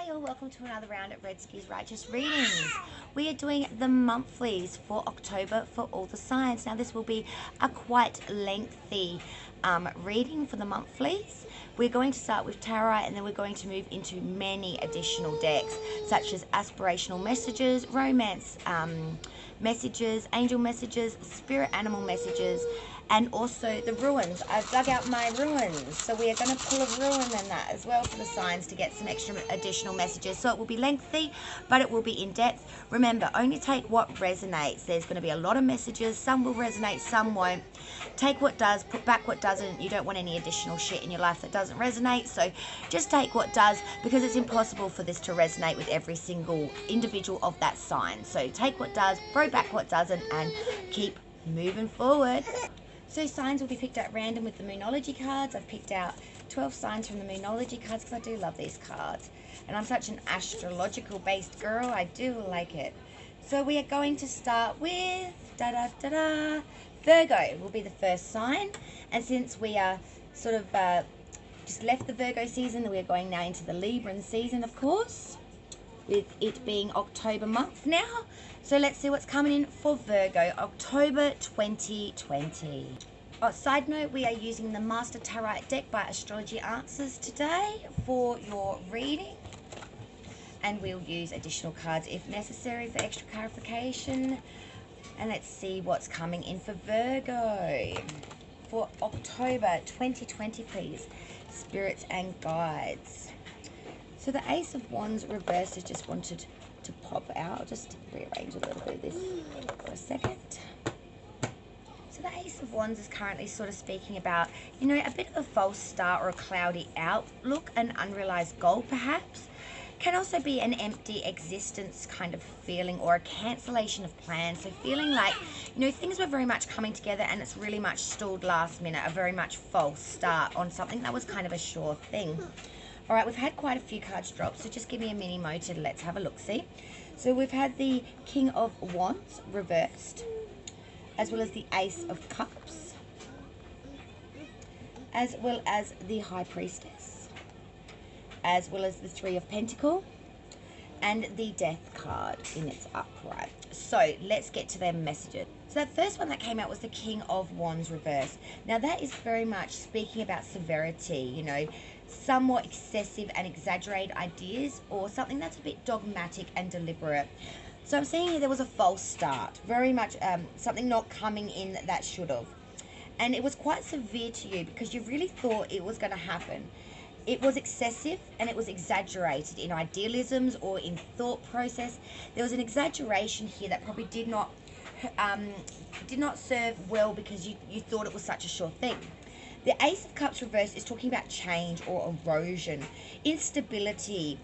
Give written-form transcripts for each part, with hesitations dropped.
Hi all, welcome to another round at REDSKi's Righteous Readings. We are doing the monthlies for October for all the signs. Now this will be a quite lengthy reading for the monthlies. We're going to start with tarot and then we're going to move into many additional decks such as aspirational messages, romance messages, angel messages, spirit animal messages, and also the ruins. I've dug out my ruins, so we are going to pull a ruin in that as well for the signs to get some extra additional messages. So it will be lengthy, but it will be in depth. Remember, only take what resonates. There's going to be a lot of messages. Some will resonate, some won't. Take what does, put back what doesn't. You don't want any additional shit in your life that doesn't resonate, so just take what does, because it's impossible for this to resonate with every single individual of that sign. So take what does, throw back what doesn't, and keep moving forward. So signs will be picked at random with the Moonology cards. I've picked out 12 signs from the Moonology cards because I do love these cards. And I'm such an astrological based girl, I do like it. So we are going to start with, Virgo will be the first sign. And since we are sort of just left the Virgo season, we are going now into the Libran season, of course, with it being October month now. So let's see what's coming in for Virgo, October 2020. Oh, side note, we are using the Master Tarot deck by Astrology Answers today for your reading. And we'll use additional cards if necessary for extra clarification. And let's see what's coming in for Virgo for October 2020, please. Spirits and guides. So the Ace of Wands reversed has just wanted to pop out. I'll just rearrange a little bit of this for a second. So the Ace of Wands is currently sort of speaking about, you know, a bit of a false start or a cloudy outlook, an unrealized goal perhaps. Can also be an empty existence kind of feeling, or a cancellation of plans. So feeling like, you know, things were very much coming together and it's really much stalled last minute, a very much false start on something that was kind of a sure thing. All right, we've had quite a few cards drop, so just give me a mini motor. Let's have a look-see. So we've had the King of Wands reversed, as well as the Ace of Cups, as well as the High Priestess, as well as the Three of Pentacles, and the Death card in its upright. So let's get to their messages. So that first one that came out was the King of Wands reversed. Now that is very much speaking about severity, you know, somewhat excessive and exaggerated ideas, or something that's a bit dogmatic and deliberate. So I'm seeing here there was a false start, very much something not coming in that should have. And it was quite severe to you because you really thought it was going to happen. It was excessive and it was exaggerated in idealisms or in thought process. There was an exaggeration here that probably did not serve well because you thought it was such a sure thing. The Ace of Cups reversed is talking about change or erosion, instability,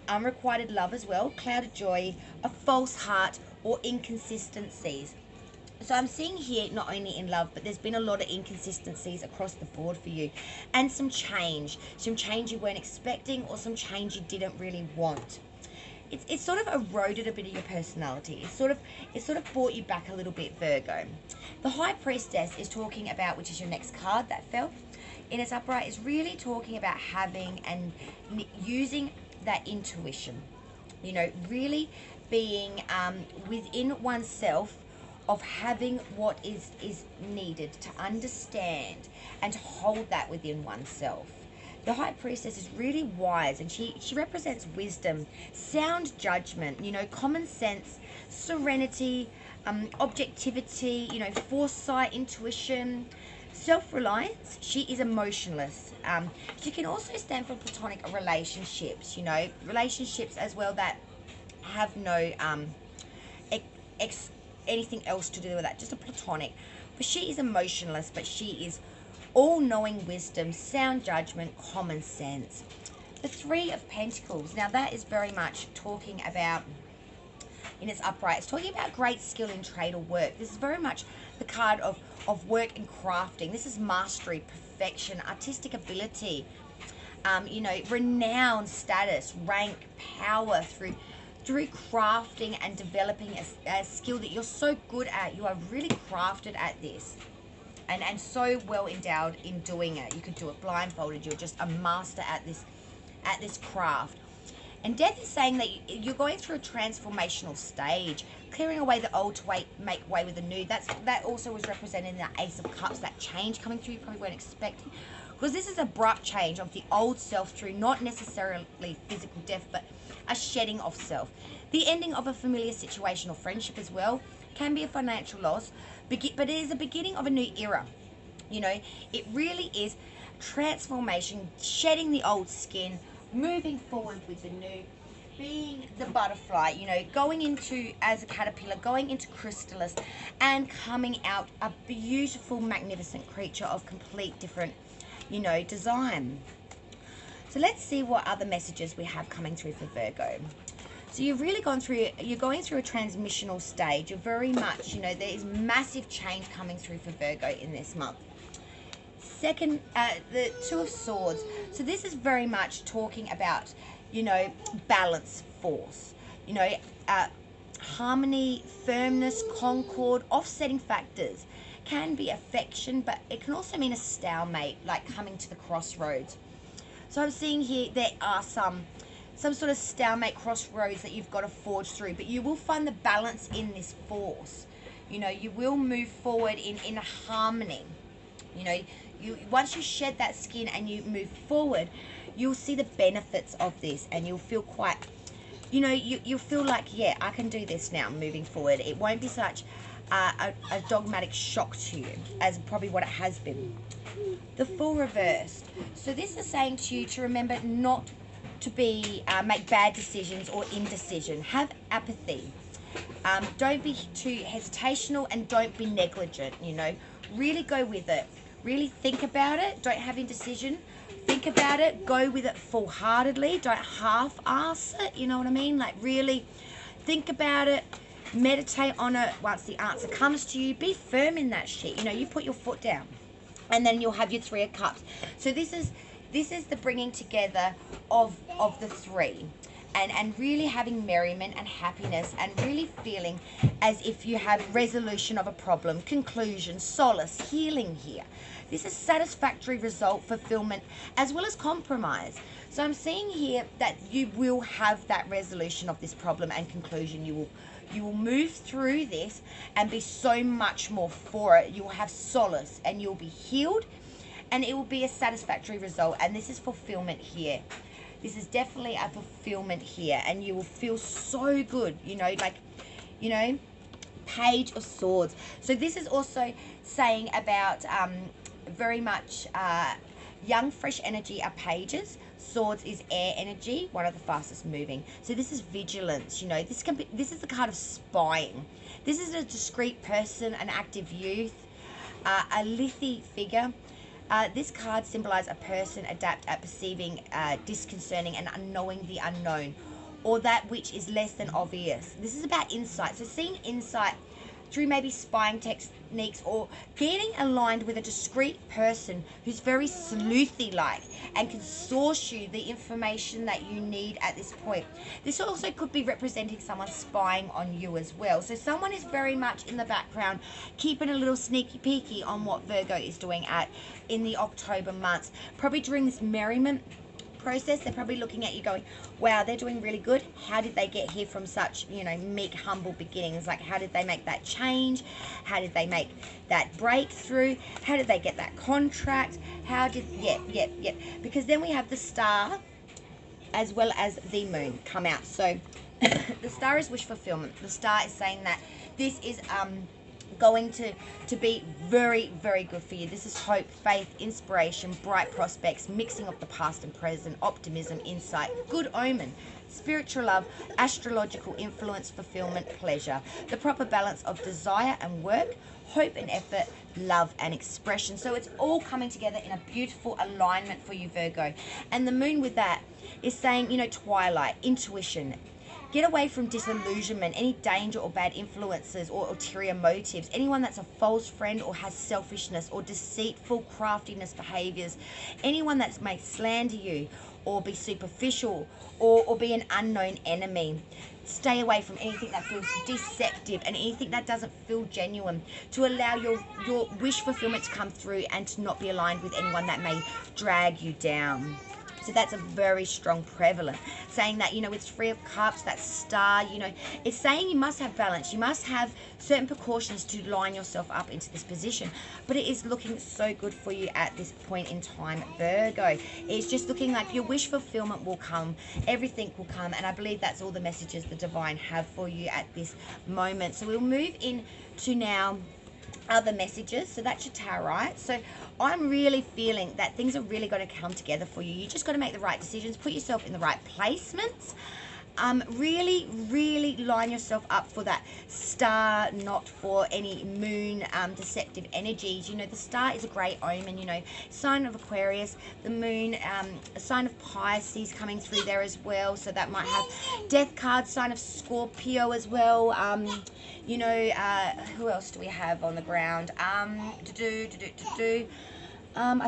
unrequited love as well, clouded joy, a false heart, or inconsistencies. So I'm seeing here not only in love, but there's been a lot of inconsistencies across the board for you, and some change you weren't expecting, or some change you didn't really want. It's sort of eroded a bit of your personality. It sort of brought you back a little bit, Virgo. The High Priestess is talking about, which is your next card that fell in its upright, is really talking about having and using that intuition. You know, really being within oneself, of having what is needed to understand and to hold that within oneself. The High Priestess is really wise, and she represents wisdom, sound judgment, you know, common sense, serenity, objectivity, you know, foresight, intuition, self-reliance. She is emotionless. She can also stand for platonic relationships, you know, relationships as well that have no anything else to do with that, just a platonic. But she is emotionless, but she is all-knowing wisdom, sound judgment, common sense. The Three of Pentacles, now that is very much talking about, in its upright, it's talking about great skill in trade or work. This is very much the card of work and crafting. This is mastery, perfection, artistic ability, you know, renown, status, rank, power through crafting and developing a skill that you're so good at. You are really crafted at this. and so well endowed in doing it. You could do it blindfolded. You're just a master at this craft. And death is saying that you're going through a transformational stage, clearing away the old to make way with the new. That also was represented in the Ace of Cups, that change coming through you probably weren't expecting. Because this is abrupt change of the old self through not necessarily physical death, but a shedding of self. The ending of a familiar situation or friendship as well can be a financial loss, but it is the beginning of a new era. You know, it really is transformation, shedding the old skin, moving forward with the new, being the butterfly, you know, going into, as a caterpillar, going into chrysalis and coming out a beautiful, magnificent creature of complete different, you know, design. So let's see what other messages we have coming through for Virgo. So you've really you're going through a transmissional stage. You're very much, you know, there is massive change coming through for Virgo in this month. Second, the Two of Swords. So this is very much talking about, you know, balance, force, you know, harmony, firmness, concord, offsetting factors. Can be affection, but it can also mean a stalemate, like coming to the crossroads. So I'm seeing here there are some sort of stalemate crossroads that you've got to forge through, but you will find the balance in this force. You know, you will move forward in a harmony. You know, once you shed that skin and you move forward, you'll see the benefits of this, and you'll feel quite, you know, you'll feel like, yeah, I can do this now moving forward. It won't be such a dogmatic shock to you as probably what it has been. The Fool reversed. So this is saying to you to remember not to make bad decisions or indecision. Have apathy. Don't be too hesitational, and don't be negligent, you know. Really go with it. Really think about it. Don't have indecision. Think about it. Go with it full-heartedly. Don't half-ass it, you know what I mean? Like, really think about it. Meditate on it. Once the answer comes to you, be firm in that shit. You know, you put your foot down, and then you'll have your Three of Cups. So this is the bringing together of the three, and really having merriment and happiness, and really feeling as if you have resolution of a problem, conclusion, solace, healing here. This is satisfactory result, fulfillment, as well as compromise. So I'm seeing here that you will have that resolution of this problem and conclusion. You will move through this and be so much more for it. You will have solace, and you'll be healed, and it will be a satisfactory result. And this is fulfillment here. This is definitely a fulfillment here, and you will feel so good, you know, like, you know, Page of Swords. So this is also saying about very much young, fresh energy are pages. Swords is air energy, one of the fastest moving. So this is vigilance, you know. This is the card of spying. This is a discreet person, an active youth, a lithy figure. This card symbolizes a person adept at perceiving disconcerting and knowing the unknown, or that which is less than obvious. This is about insight. So seeing insight through maybe spying techniques, or getting aligned with a discreet person who's very sleuthy-like and can source you the information that you need at this point. This also could be representing someone spying on you as well. So someone is very much in the background, keeping a little sneaky peeky on what Virgo is doing in the October months. Probably during this merriment process, they're probably looking at you going, wow, they're doing really good. How did they get here from such, you know, meek, humble beginnings? Like, how did they make that change? How did they make that breakthrough? How did they get that contract? How did, yep. Because then we have the Star as well as the Moon come out. So the Star is wish fulfillment. The Star is saying that this is going to be very, very good for you. This is hope, faith, inspiration, bright prospects, mixing of the past and present, optimism, insight, good omen, spiritual love, astrological influence, fulfillment, pleasure, the proper balance of desire and work, hope and effort, love and expression. So it's all coming together in a beautiful alignment for you, Virgo. And the Moon with that is saying, you know, twilight, intuition. Get away from disillusionment, any danger or bad influences or ulterior motives. Anyone that's a false friend or has selfishness or deceitful craftiness behaviors. Anyone that may slander you or be superficial or be an unknown enemy. Stay away from anything that feels deceptive and anything that doesn't feel genuine, to allow your wish fulfillment to come through and to not be aligned with anyone that may drag you down. So that's a very strong prevalent, saying that, you know, with 3 of Cups, that star, you know, it's saying you must have balance. You must have certain precautions to line yourself up into this position. But it is looking so good for you at this point in time, Virgo. It's just looking like your wish fulfillment will come. Everything will come. And I believe that's all the messages the divine have for you at this moment. So we'll move into now other messages. So that's your tower, right? So I'm really feeling that things are really going to come together for you. You just got to make the right decisions, put yourself in the right placements. Really line yourself up for that star, not for any moon deceptive energies. You know, the star is a great omen, you know, sign of Aquarius, the moon, a sign of Pisces coming through there as well. So that might have death card, sign of Scorpio as well. You know, who else do we have on the ground? I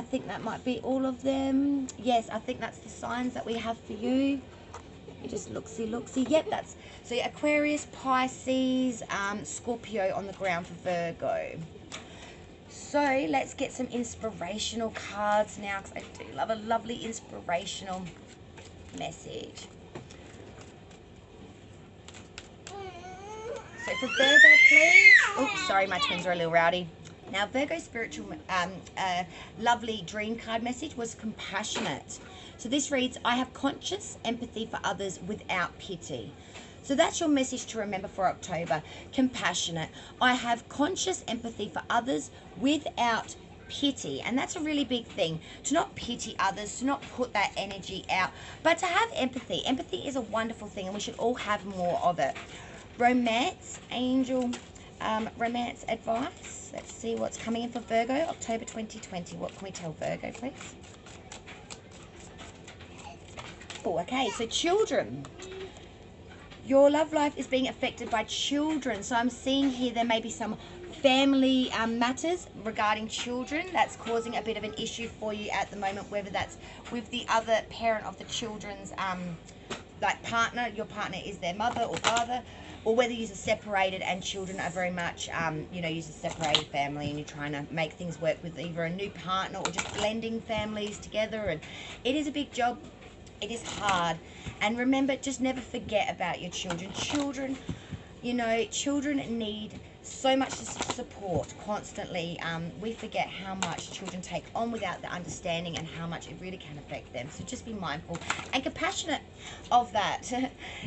think that might be all of them. Yes, I think that's the signs that we have for you. You just look-see. Yep, that's so Aquarius, Pisces, Scorpio on the ground for Virgo. So let's get some inspirational cards now, because I do love a lovely inspirational message. So for Virgo, please. Oops, sorry, my twins are a little rowdy. Now, Virgo spiritual, lovely dream card message was compassionate. So this reads, I have conscious empathy for others without pity. So that's your message to remember for October. Compassionate. I have conscious empathy for others without pity. And that's a really big thing. To not pity others, to not put that energy out, but to have empathy. Empathy is a wonderful thing, and we should all have more of it. Romance, angel, romance advice. Let's see what's coming in for Virgo, October 2020. What can we tell Virgo, please? Oh, okay, so children. Your love life is being affected by children. So I'm seeing here there may be some family matters regarding children that's causing a bit of an issue for you at the moment, whether that's with the other parent of the children's like partner, your partner is their mother or father, or whether you're separated and children are very much, you know, you're a separated family and you're trying to make things work with either a new partner or just blending families together. And it is a big job. It is hard. And remember, just never forget about your children. Children, you know, children need so much support constantly. We forget how much children take on without the understanding and how much it really can affect them. So just be mindful and compassionate of that.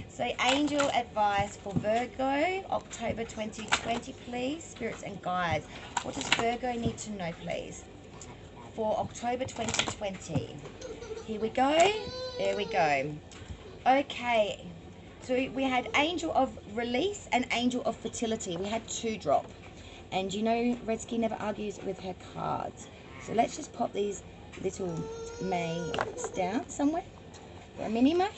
So angel advice for Virgo, October 2020, please. Spirits and guides. What does Virgo need to know, please, for October 2020? Here we go. There we go. Okay. So we had angel of release and angel of fertility. We had 2 drop. And you know, REDSKi never argues with her cards. So let's just pop these little mays down somewhere for a mini may.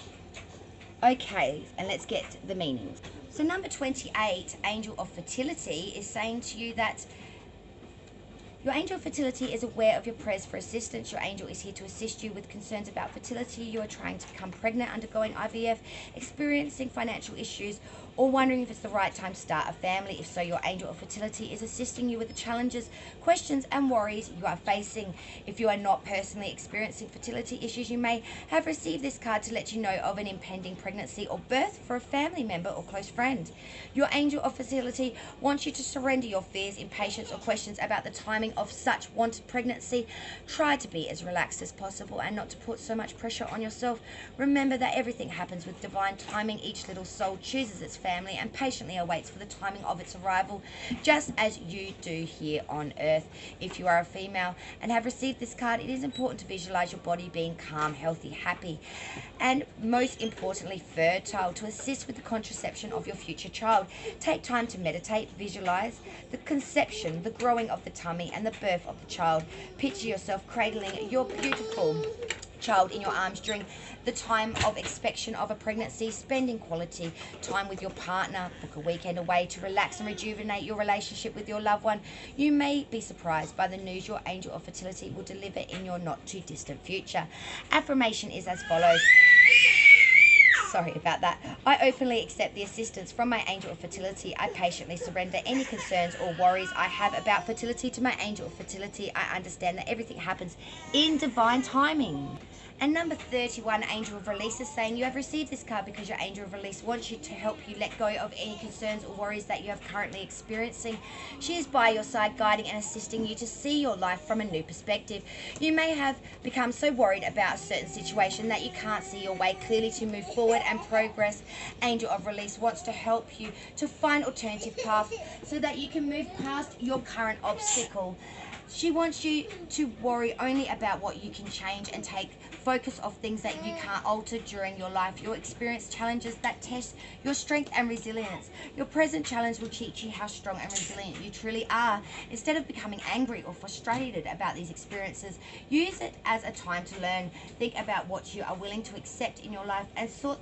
Okay, and let's get the meanings. So number 28, angel of fertility, is saying to you that your angel of fertility is aware of your prayers for assistance. Your angel is here to assist you with concerns about fertility. You are trying to become pregnant, undergoing IVF, experiencing financial issues, or wondering if it's the right time to start a family. If so, your angel of fertility is assisting you with the challenges, questions, and worries you are facing. If you are not personally experiencing fertility issues, you may have received this card to let you know of an impending pregnancy or birth for a family member or close friend. Your angel of fertility wants you to surrender your fears, impatience, or questions about the timing of such wanted pregnancy. Try to be as relaxed as possible and not to put so much pressure on yourself. Remember that everything happens with divine timing. Each little soul chooses its family and patiently awaits for the timing of its arrival, just as you do here on earth. If you are a female and have received this card, it is important to visualize your body being calm, healthy, happy, and most importantly fertile, to assist with the contraception of your future child. Take time to meditate, visualize the conception, the growing of the tummy, and the birth of the child. Picture yourself cradling your beautiful child in your arms during the time of expection of a pregnancy, spending quality time with your partner. Book a weekend away to relax and rejuvenate your relationship with your loved one. You may be surprised by the news your angel of fertility will deliver in your not too distant future. Affirmation is as follows. Sorry about that. I openly accept the assistance from my angel of fertility. I patiently surrender any concerns or worries I have about fertility to my angel of fertility. I understand that everything happens in divine timing. And number 31, Angel of Release, is saying you have received this card because your Angel of Release wants you to help you let go of any concerns or worries that you have currently experiencing. She is by your side, guiding and assisting you to see your life from a new perspective. You may have become so worried about a certain situation that you can't see your way clearly to move forward and progress. Angel of Release wants to help you to find alternative paths so that you can move past your current obstacle. She wants you to worry only about what you can change and take focus of things that you can't alter during your life. You'll experience challenges that test your strength and resilience. Your present challenge will teach you how strong and resilient you truly are. Instead of becoming angry or frustrated about these experiences, use it as a time to learn. Think about what you are willing to accept in your life and sort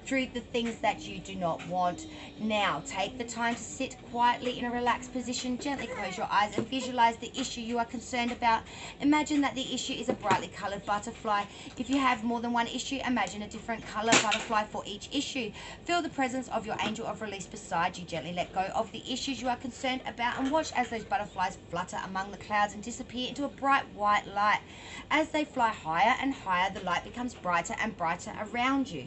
through the things that you do not want. Now, take the time to sit quietly in a relaxed position. Gently close your eyes and visualize the issue you are concerned about. Imagine that the issue is a brightly colored butterfly. If you have more than one issue, imagine a different color butterfly for each issue. Feel the presence of your Angel of Release beside you. Gently let go of the issues you are concerned about and watch as those butterflies flutter among the clouds and disappear into a bright white light. As they fly higher and higher, the light becomes brighter and brighter around you.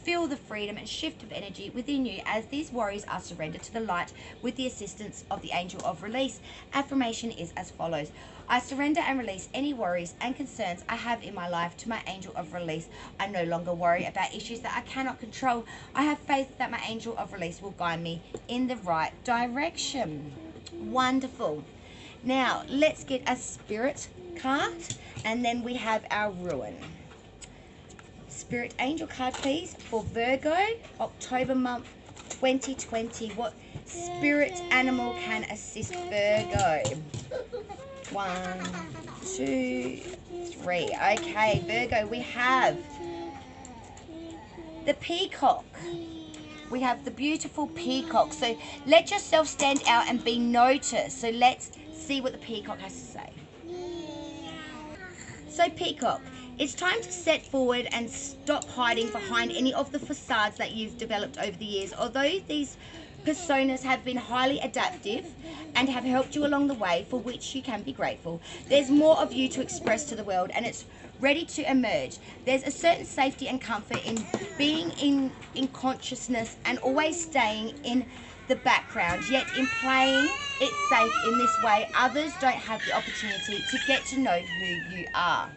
Feel the freedom and shift of energy within you as these worries are surrendered to the light with the assistance of the Angel of Release. Affirmation is as follows. I surrender and release any worries and concerns I have in my life to my Angel of Release. I no longer worry about issues that I cannot control. I have faith that my Angel of Release will guide me in the right direction. Wonderful. Now, let's get a spirit card, and then we have our ruin. Spirit angel card, please, for Virgo, October month 2020. What spirit animal can assist Virgo? 1, 2, 3. Okay, Virgo, we have the peacock. We have the beautiful peacock. So let yourself stand out and be noticed. So let's see what the peacock has to say. So peacock, it's time to step forward and stop hiding behind any of the facades that you've developed over the years. Although these personas have been highly adaptive and have helped you along the way, for which you can be grateful, there's more of you to express to the world, and it's ready to emerge. There's a certain safety and comfort in being in consciousness and always staying in the background, yet in playing it safe in this way, others don't have the opportunity to get to know who you are.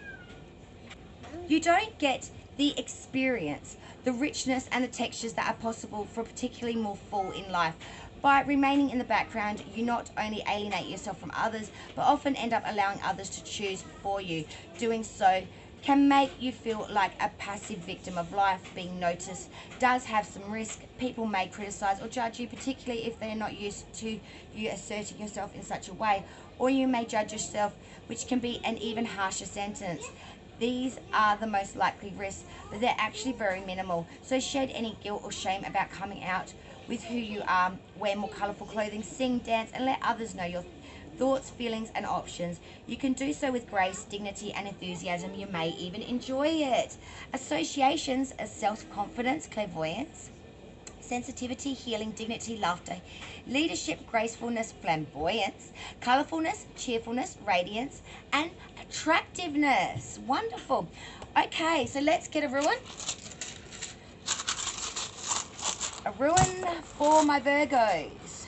You don't get the experience, the richness and the textures that are possible for particularly more full in life. By remaining in the background, you not only alienate yourself from others, but often end up allowing others to choose for you. Doing so can make you feel like a passive victim of life. Being noticed does have some risk. People may criticize or judge you, particularly if they're not used to you asserting yourself in such a way, or you may judge yourself, which can be an even harsher sentence. These are the most likely risks, but they're actually very minimal. So shed any guilt or shame about coming out with who you are. Wear more colorful clothing, sing, dance, and let others know your thoughts, feelings, and options. You can do so with grace, dignity, and enthusiasm. You may even enjoy it. Associations as self-confidence, clairvoyance, sensitivity, healing, dignity, laughter, leadership, gracefulness, flamboyance, colorfulness, cheerfulness, radiance, and attractiveness. Wonderful. Okay, so let's get a ruin. A ruin for my Virgos.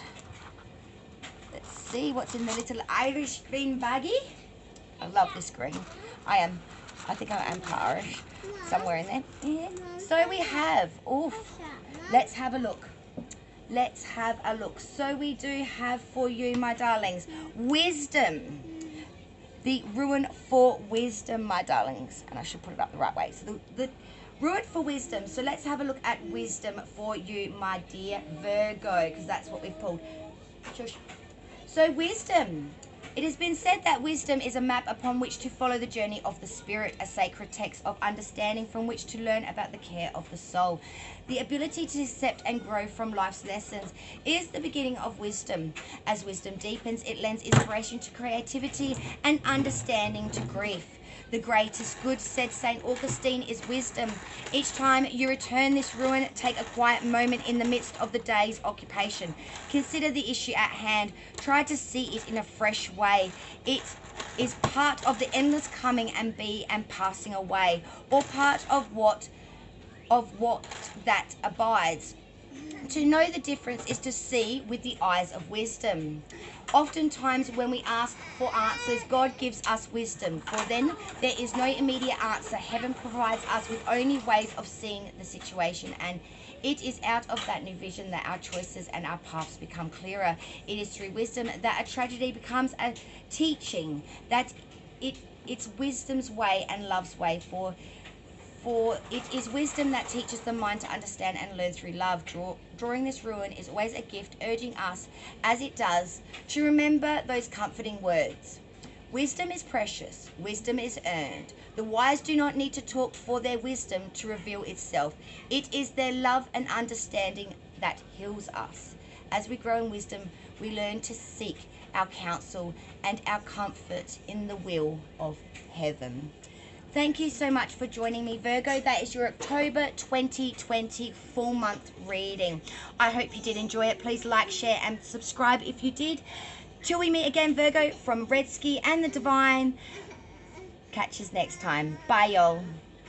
Let's see what's in the little Irish green baggie. I love this green. I think I am Irish. Somewhere in there. Yeah. So we have, let's have a look. Let's have a look. So we do have for you, my darlings, wisdom. The ruin for wisdom, my darlings. And I should put it up the right way. So the ruin for wisdom. So let's have a look at wisdom for you, my dear Virgo, because that's what we've pulled. Shush. So wisdom. It has been said that wisdom is a map upon which to follow the journey of the spirit, a sacred text of understanding from which to learn about the care of the soul. The ability to accept and grow from life's lessons is the beginning of wisdom. As wisdom deepens, it lends inspiration to creativity and understanding to grief. The greatest good, said St. Augustine, is wisdom. Each time you return this ruin, take a quiet moment in the midst of the day's occupation. Consider the issue at hand. Try to see it in a fresh way. It is part of the endless coming and be and passing away, or part of what that abides. To know the difference is to see with the eyes of wisdom. Oftentimes when we ask for answers, God gives us wisdom, for then there is no immediate answer. Heaven provides us with only ways of seeing the situation, and it is out of that new vision that our choices and our paths become clearer. It is through wisdom that a tragedy becomes a teaching, that it's wisdom's way and love's way, for it is wisdom that teaches the mind to understand and learn through love. Drawing this ruin is always a gift, urging us, as it does, to remember those comforting words. Wisdom is precious. Wisdom is earned. The wise do not need to talk for their wisdom to reveal itself. It is their love and understanding that heals us. As we grow in wisdom, we learn to seek our counsel and our comfort in the will of heaven. Thank you so much for joining me, Virgo. That is your October 2020 full month reading. I hope you did enjoy it. Please like, share, and subscribe if you did. Till we meet again, Virgo, from REDSKi and the Divine. Catch us next time. Bye, y'all.